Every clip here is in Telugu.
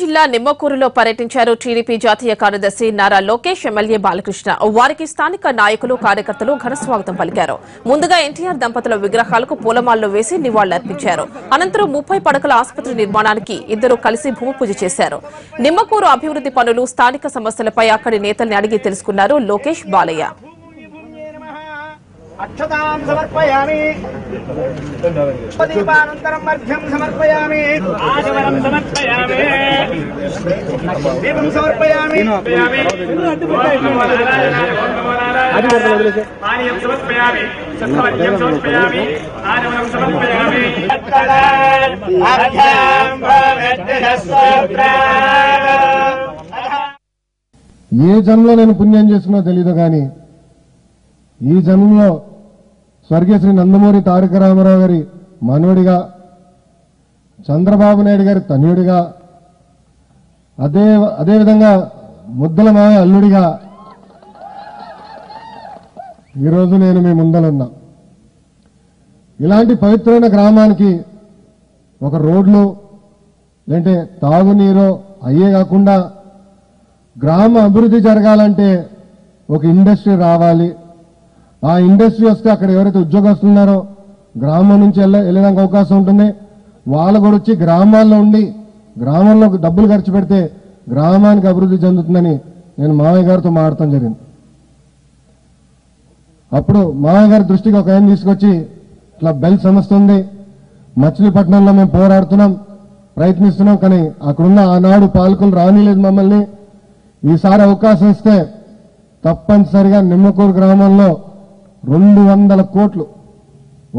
జిల్లా నిమ్మకూరులో పర్యటించారు టీడీపీ జాతీయ కార్యదర్శి నారా లోకేష్, ఎమ్మెల్యే బాలకృష్ణ. వారికి స్థానిక నాయకులు, కార్యకర్తలు ఘనస్వాగతం పలికారు. ముందుగా ఎన్టీఆర్ దంపతుల విగ్రహాలకు పూలమాలలు వేసి నివాళులర్పించారు. అనంతరం 30 పడకల ఆసుపత్రి నిర్మాణానికి ఇద్దరు కలిసి భూమి పూజ చేశారు. నిమ్మకూరు అభివృద్ది పనులు, స్థానిక సమస్యలపై అక్కడి నేతల్ని అడిగి తెలుసుకున్నారు లోకేష్, బాలయ్య. అక్షతాం సమర్పయామి, దీపానంతరం మధ్యం సమర్పయామి, ఆచమనం సమర్పయామి, దీపం సమర్పయామి, పానీయం సమర్పయామి, సత్మర్ఘ్యం సమర్పయామి, ఆచమనం సమర్పయామి. ఏ జన్మలో నేను పుణ్యం చేసుకున్నా తెలియదు కానీ ఈ జన్మలో స్వర్గీయ శ్రీ నందమూరి తారక రామారావు గారి మనవడిగా, చంద్రబాబు నాయుడు గారి తనయుడిగా, అదేవిధంగా ముద్దల మావయ్య అల్లుడిగా ఈరోజు నేను మీ ముందలున్నా. ఇలాంటి పవిత్రమైన గ్రామానికి ఒక రోడ్లు లేదంటే తాగునీరు అయ్యే కాకుండా గ్రామ అభివృద్ధి జరగాలంటే ఒక ఇండస్ట్రీ రావాలి. ఆ ఇండస్ట్రీ వస్తే అక్కడ ఎవరైతే ఉద్యోగస్తులు ఉన్నారో గ్రామం నుంచి వెళ్ళడానికి అవకాశం ఉంటుంది. వాళ్ళు కూడా వచ్చి గ్రామాల్లో ఉండి గ్రామంలో డబ్బులు ఖర్చు పెడితే గ్రామానికి అభివృద్ధి చెందుతుందని నేను మావయ్య గారితో మాట్లాడటం జరిగింది. అప్పుడు మావయ్య గారి దృష్టికి ఒక ఆయన తీసుకొచ్చి ఇట్లా బెల్ సంస్థ ఉంది, మచిలీపట్నంలో మేము పోరాడుతున్నాం, ప్రయత్నిస్తున్నాం, కానీ అక్కడున్న ఆనాడు పాలకులు రానిలేదు మమ్మల్ని. ఈసారి అవకాశం ఇస్తే తప్పనిసరిగా నిమ్మకూరు గ్రామంలో 200 కోట్లు,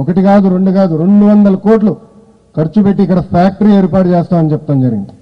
ఒకటి కాదు రెండు కాదు 200 కోట్లు ఖర్చు పెట్టి ఇక్కడ ఫ్యాక్టరీ ఏర్పాటు చేస్తామని చెప్తాం జరిగింది.